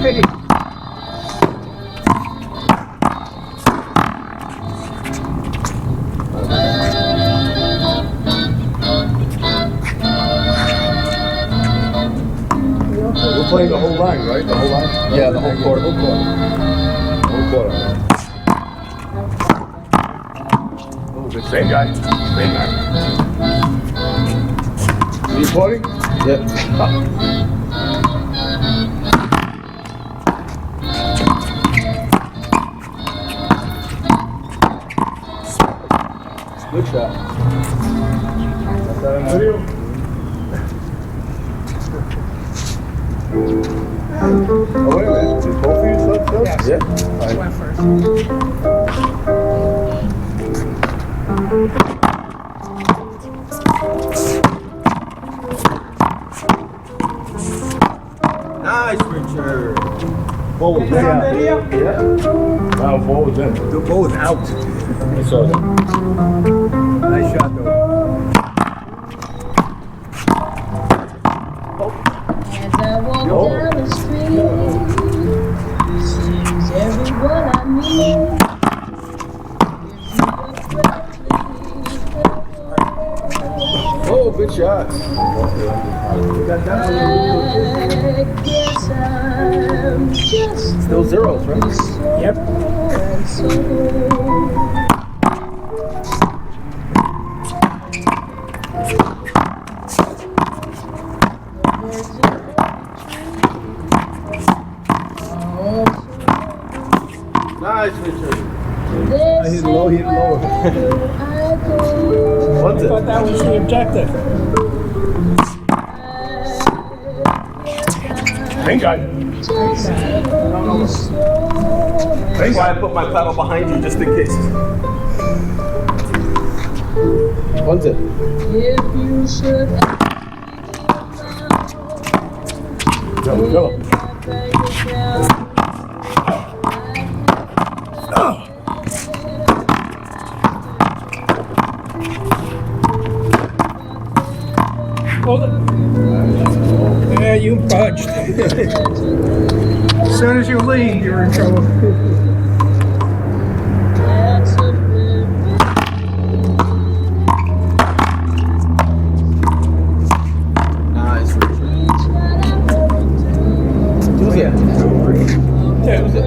We're playing the whole line, right? The whole line? Yeah, the whole quarter. Whole quarter. Oh, good. Same guy. Same guy. Are you recording? Yep. Good shot. Got that on video? Oh, wait a minute. Did both of you sub? Yes. Yeah. I went first. Nice, Richard. Ball was in. Yeah. Wow, ball was in. The ball was out. I saw that. Nice shot, though. As I walk down the street, seems everyone I meet Oh, good shot. I guess I'm just Still zeros, right? Yep. so. Nice, Richard. I hit low, hit low. What's I it? thought that was the objective. Same guy. That's why I put my paddle behind you just in case. What's it? If you should Go, go. Hold it. Yeah, you budged. As soon as you leave, you're in trouble. Nice, Richard. Who's it? Who's it?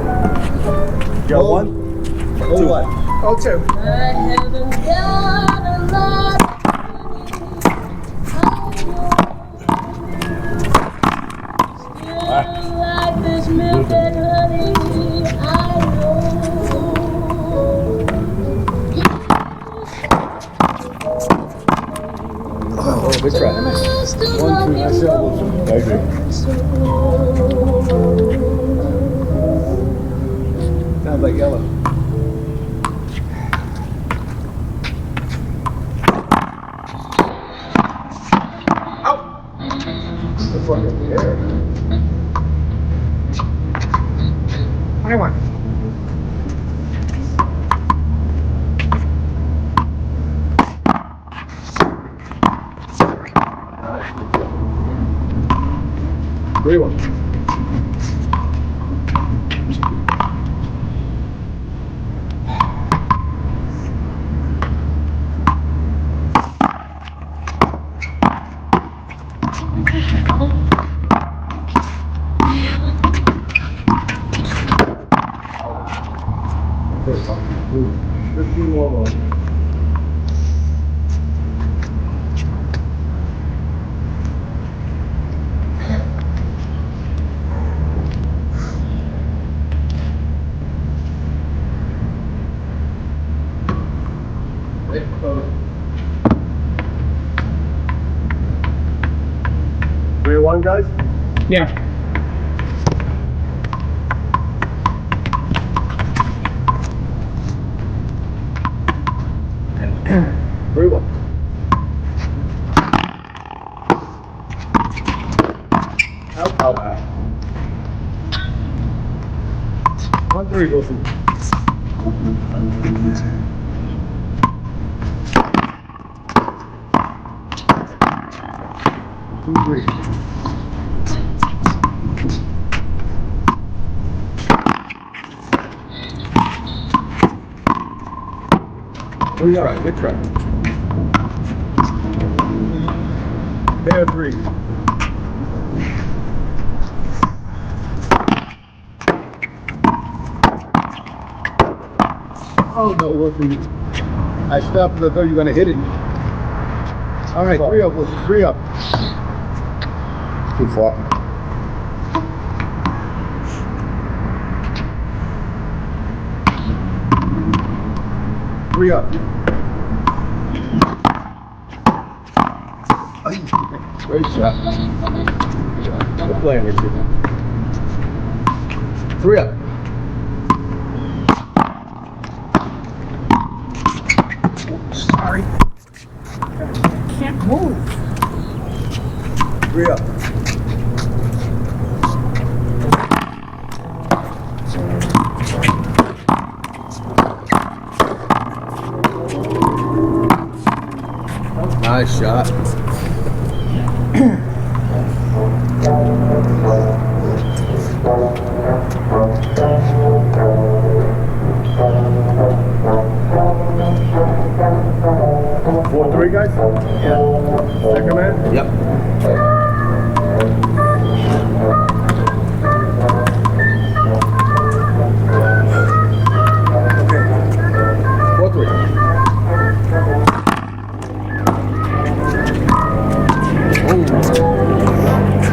You got one? Oh, what? Oh, two. I haven't got a lot. Still like this milk and honey, I know. Oh, good try. One, two, I said one. I agree. Sounds like yellow. The fucking air. 21. Three one. Ooh, 15 more rolls. Three one, guys. Yeah. Three one. Out. 1-3, Wilson. 2-3. Good try, good try. Pair 3. Oh no, Wilson. I stopped because I thought you were gonna hit it. All right, 3 up, Wilson, 3 up. Too far. Three up. Great shot. Good play, Richard. 3 up. Sorry. Can't move. 3 up. Nice shot. Four, 3 guys? Yeah. Second man? Yep. Okay. 4-3.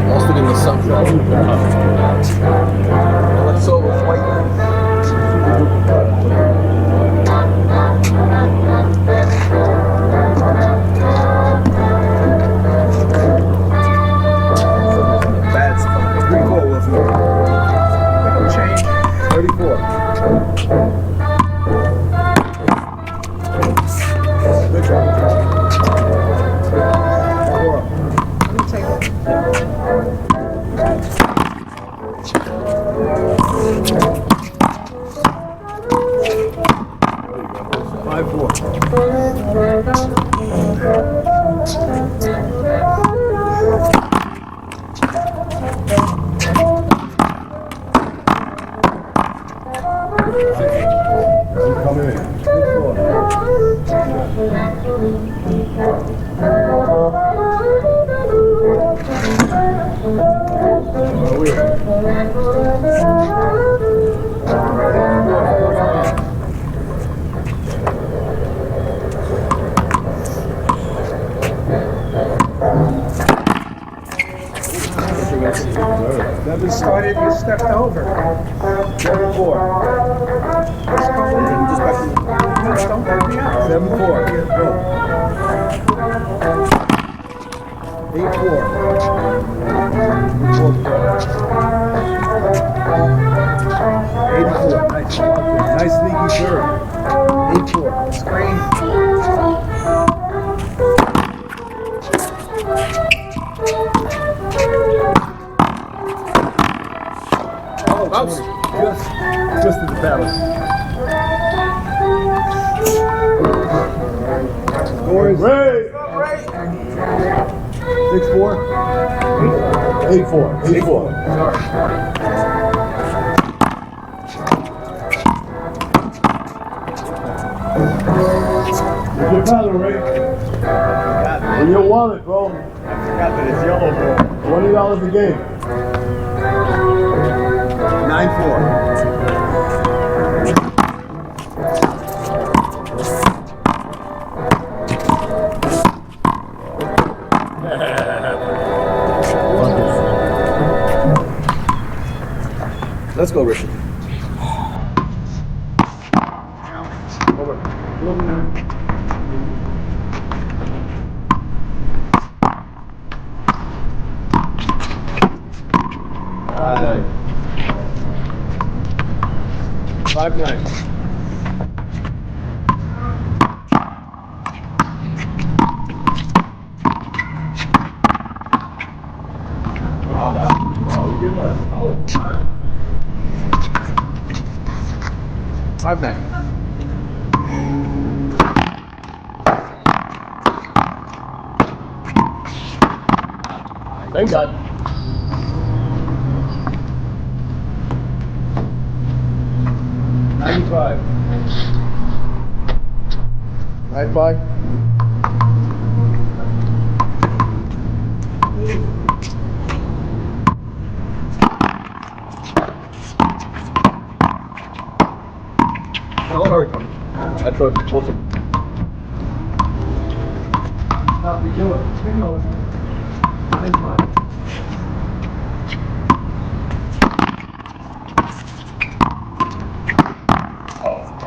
Lost it in the sunshine. Let's so white. Bad spot. 3-4, Wilson. Little change. 34. Good try. 4 up. Let me take it. 5-4. Come in. We started, you stepped over. 7-4. Just go in. Just back to Just don't let me out. 7-4. Go. 8-4. 84. Nice. Nice sneaky serve. 8-4. Screen. Outs. Just in the balance. Score is 6-4. 8-4. 8-4. Sorry. Where's your paddle, Ray? In your wallet, bro. I forgot that it's yellow, bro. $20 a game. 9-4. Let's go, Richard. Over. Aye. 5-9. 5-9. Thank God. 95. 95. Sorry. I thought it was supposed to. How we do it? 95.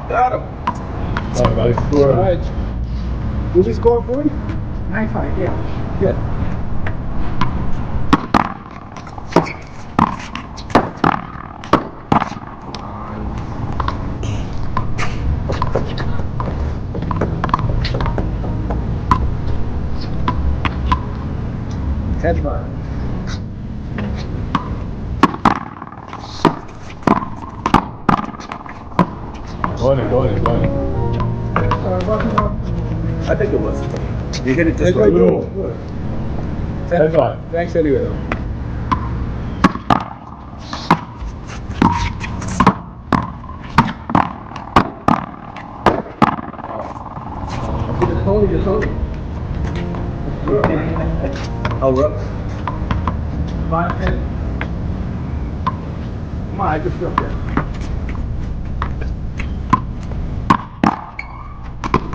Got him. All right. All right. Did he score for you? 9-5, yeah. Good. Headline. Go on. I think it was. You hit it just right. Headline. Thanks anyway though. Oh, rough. 5-10. Come on, I just feel good.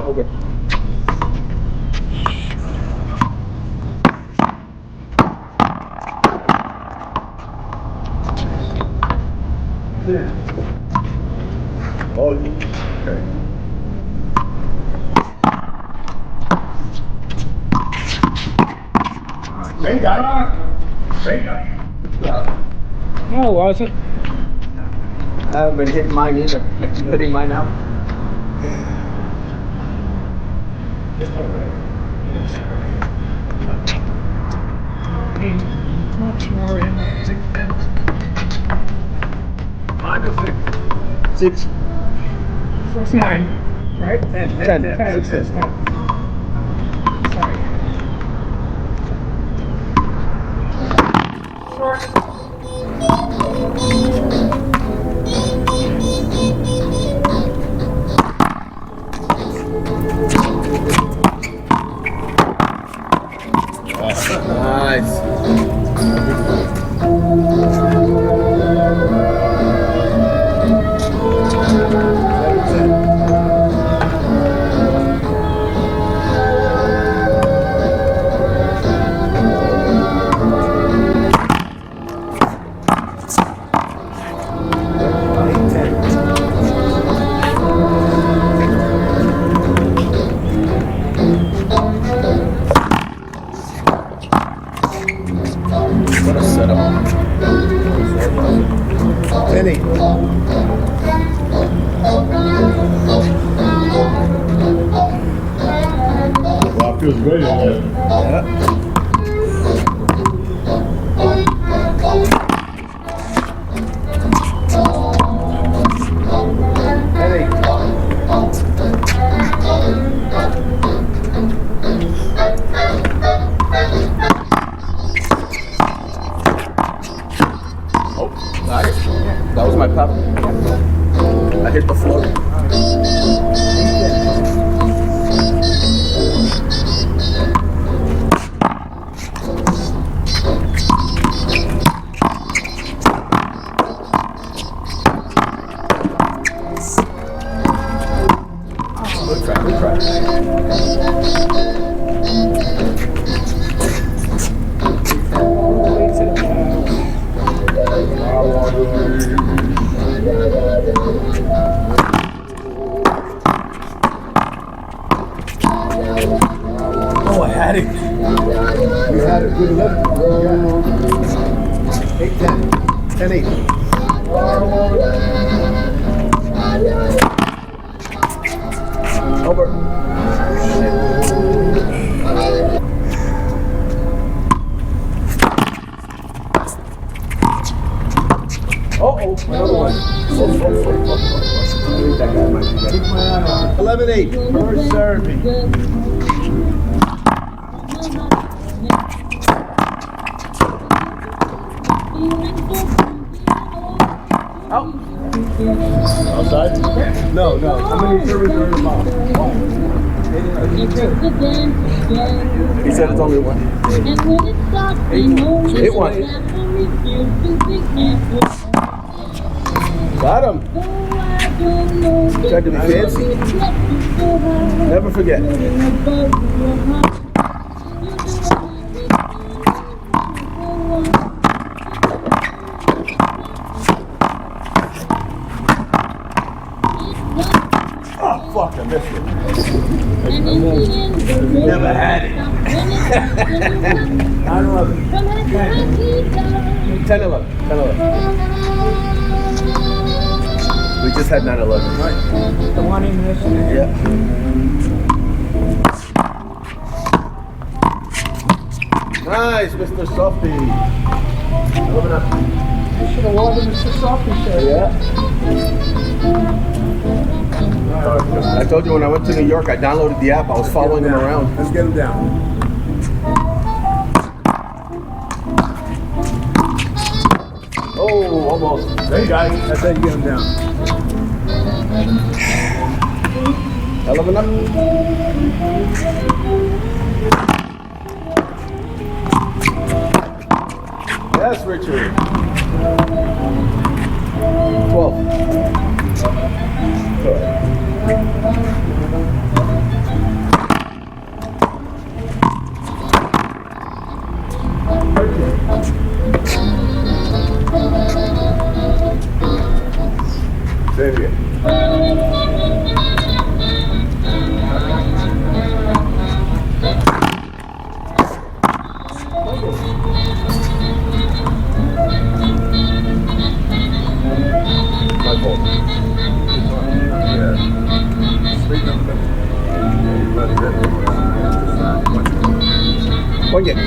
Okay. Oh, okay. Same guy. No, was it? I haven't been hitting mine either. You hitting mine now? Much more in 6. That's 9, right? 10. 10. 6. Sorry. Nice. What a setup. 10-8. Wow, feels great in there. Yeah. Oh, nice. That was my pup. I hit the floor. Good try. Oh, I had it. You had a good lift. Yeah. 8-10. 10-8. Over. Oh, another one. I think that guy might be ready. 11-8. First serving. Out. Outside? No. How many servings are in the box? He said it's only one. Hit one. Got him. Tried to be fancy. Never forget. Oh, fuck, I missed it. Never had it. 9-11. 10-11. We just had 9/11. Right. The one in this. Yeah. Nice, Mr. Softy. Living up. You should have worn the Mr. Softly shirt. Yeah. I told you when I went to New York, I downloaded the app. I was following him around. Let's get him down. Oh, almost. There you go. That's how you get him down. 11 up. Yes, Richard. 12. There you go. My fault. Yeah. Straighten up the middle. Let it rip. One game.